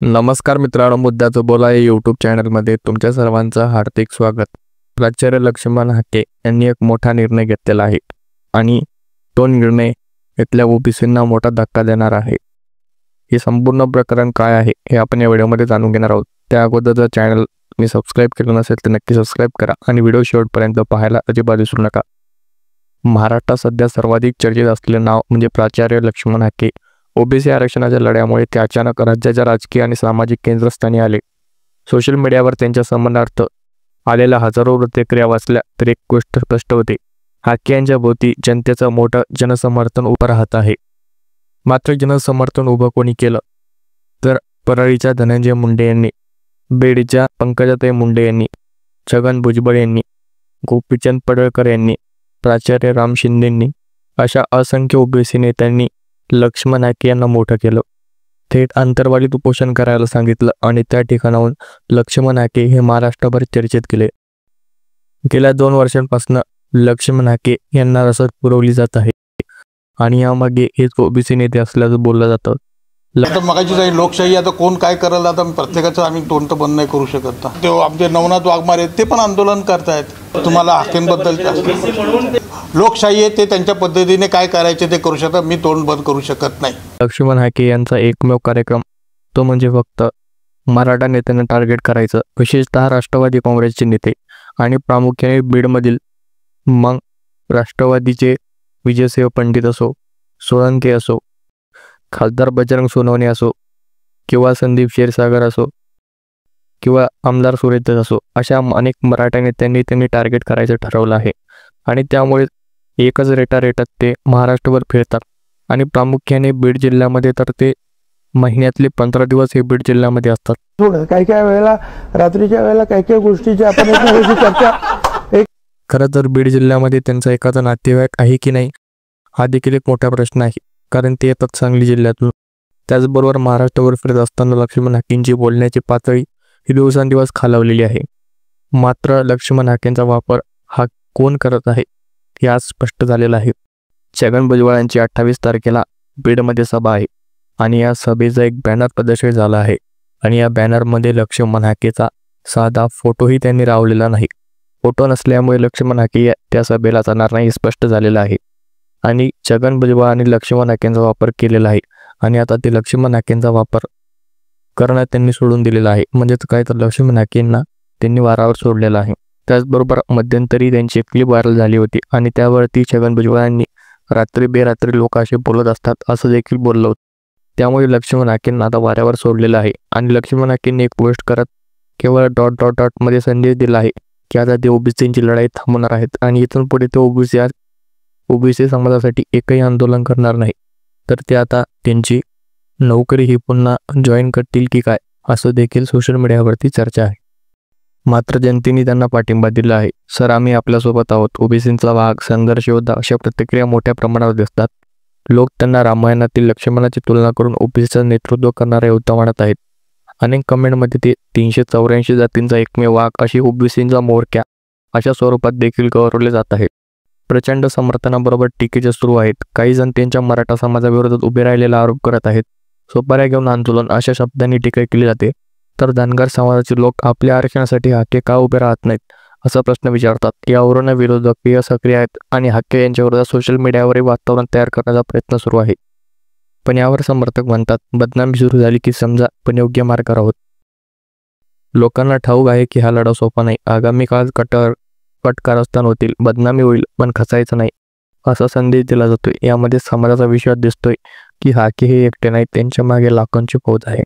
नमस्कार मित्रांनो, मुद्द्याचं बोला या यूट्यूब चॅनलमध्ये तुमच्या सर्वांचं हार्दिक स्वागत. प्राचार्य लक्ष्मण हाके यांनी एक मोठा निर्णय घेतलेला आहे आणि तो निर्णय इथल्या ओबीसींना मोठा धक्का देणार आहे. हे संपूर्ण प्रकरण काय आहे हे आपण या व्हिडिओमध्ये जाणून घेणार आहोत. त्या अगोदर जर चॅनल मी सबस्क्राईब केलं नसेल तर नक्की सबस्क्राईब करा आणि व्हिडिओ शेवटपर्यंत पाहायला अजिबात विसरू नका. महाराष्ट्रात सध्या सर्वाधिक चर्चेत असलेले नाव म्हणजे प्राचार्य लक्ष्मण हाके. ओबीसी आरक्षणाच्या लढ्यामुळे ते अचानक राज्याच्या राजकीय आणि सामाजिक केंद्रस्थानी आले. सोशल मीडियावर त्यांच्या सन्मानार्थ आलेल्या हजारो प्रतिक्रिया वाचल्या तर एक गोष्ट स्पष्ट होते, हाके यांच्या भोवती जनतेचं मोठं जनसमर्थन उभं राहत आहे. मात्र जनसमर्थन उभं कोणी केलं तर परळीच्या धनंजय मुंडे यांनी, बीडच्या पंकजाताई मुंडे यांनी, छगन भुजबळ यांनी, गोपीचंद पडळकर यांनी, प्राचार्य राम शिंदेंनी अशा असंख्य ओबीसी नेत्यांनी लक्ष्मण हाके यांना मोठं केलं. थेट आंतरवालीत उपोषण करायला सांगितलं आणि त्या ठिकाणाहून लक्ष्मण हाके हे महाराष्ट्रभर चर्चेत गेले. गेल्या 2 वर्षांपासून लक्ष्मण हाके यांना रसद पुरवली जात आहे आणि यामागे हेच ओबीसी नेते असल्याचं बोललं जातं. आता मगाची जाईल लोकशाही, आता कोण काय करेल, आता प्रत्येकाचं आम्ही तोंड तर बंद नाही करू शकत. ते आमचे नवनाथ वाघमारे ते पण आंदोलन करतायत. तुम्हाला हाकेंबद्दल लोकशाही आहे, ते त्यांच्या पद्धतीने काय करायचे ते करू शकतात. मी तोंड बंद करू शकत नाही. लक्ष्मण हाके यांचा एकमेव कार्यक्रम तो म्हणजे फक्त मराठा नेत्यांना टार्गेट करायचं, विशेषतः राष्ट्रवादी काँग्रेसचे नेते आणि प्रामुख्याने बीडमधील. मग राष्ट्रवादीचे विजयसिंह पंडित असो, सोळंके असो, खासदार बजरंग सोनवणे असो किंवा संदीप क्षीरसागर असो किंवा आमदार सुरेश असो, अशा अनेक मराठा नेत्यांनी त्यांनी टार्गेट करायचं ठरवलं आहे आणि त्यामुळे एकच रेटात ते महाराष्ट्रभर फिरतात आणि प्रामुख्याने बीड जिल्ह्यामध्ये तर ते महिन्यातले 15 दिवस हे बीड जिल्ह्यामध्ये असतात. काही वेळेला रात्रीच्या वेळेला काही गोष्टीची आपण चर्चा. खरं तर बीड जिल्ह्यामध्ये त्यांचा एखादा नातेवाईक आहे की नाही हा देखील एक मोठा प्रश्न आहे, कारण ते येतात सांगली जिल्ह्यातून. त्याचबरोबर महाराष्ट्रावर फिरत असताना लक्ष्मण हाकेंची बोलण्याची पातळी ही दिवसांदिवस खालावलेली आहे. मात्र लक्ष्मण हाकेंचा वापर हा कोण करत आहे हे आज स्पष्ट झालेलं आहे. छगन भुजबळ यांची 28 तारखेला बीडमध्ये सभा आहे आणि या सभेचा एक बॅनर प्रदर्शित झाला आहे आणि या बॅनरमध्ये लक्ष्मण हाकेचा साधा फोटोही त्यांनी लावलेला नाही. फोटो नसल्यामुळे लक्ष्मण हाके त्या सभेला जाणार नाही स्पष्ट झालेलं आहे आणि छगन भुजबळ आणि लक्ष्मण हाकेंचा वापर केलेला आहे आणि आता ते लक्ष्मण हाकेंचा वापर करणं त्यांनी सोडून दिलेला आहे. म्हणजेच काय तर लक्ष्मण हाकेंना त्यांनी वारावर सोडलेलं आहे. त्याचबरोबर मध्यंतरी त्यांची क्लिप व्हायरल झाली होती आणि त्यावरती छगन भुजबळ यांनी रात्री बेरात्री लोक असे बोलत असतात असं देखील बोललं होतं. त्यामुळे लक्ष्मण हाकेंना आता वाऱ्यावर सोडलेलं आहे आणि लक्ष्मण हाकेंनी एक पोस्ट करत केवळ डॉट मध्ये संदेश दिला आहे की आता ते ओबीसींची लढाई थांबवणार आहेत आणि इथून पुढे ते ओबीसी समाजासाठी एकही आंदोलन करणार नाही. तर ते आता त्यांची नोकरी ही पुन्हा जॉईन करतील की काय असं देखील सोशल मीडियावरती चर्चा आहे. मात्र जनतेने त्यांना पाठिंबा दिला आहे. सर, आम्ही आपल्यासोबत आहोत, ओबीसींचा वाघ, संघर्ष योद्धा अशा प्रतिक्रिया मोठ्या प्रमाणावर दिसतात. लोक त्यांना रामायणातील लक्ष्मणाची तुलना करून ओबीसीचं नेतृत्व करणारा योद्धा म्हणत आहेत. अनेक कमेंटमध्ये ते 384 जातींचा एकमेव वाघ, अशी ओबीसींचा मोरक्या अशा स्वरूपात देखील गौरवले जात आहे. प्रचंड समर्थनाबरोबर टीकेचे सुरू आहेत. काही जण त्यांच्या मराठा समाजाविरोधात उभे राहिलेला आरोप करत आहेत. सोपाऱ्या घेऊन आंदोलन अशा शब्दांनी टीका केली जाते. तर धनगर समाजाचे लोक आपल्या आरक्षणासाठी हाके का उभे राहत नाहीत असा प्रश्न विचारतात. यावरून विरोधकीय सक्रिय आहेत आणि हाके यांच्या विरोधात सोशल मीडियावरही वातावरण तयार करण्याचा प्रयत्न सुरू आहे. पण यावर समर्थक म्हणतात, बदनामी सुरू झाली की समजा पण योग्य मार्गावर आहोत. लोकांना ठाऊक आहे की हा लढा सोपा नाही. आगामी काळात कट कारस्थान होतील, बदनामी होईल, पण खचायचं नाही असा संदेश दिला जातोय. यामध्ये समाजाचा विश्वास दिसतोय की हाके हे एकटे नाही, त्यांच्या मागे लाखोंची फौज आहे.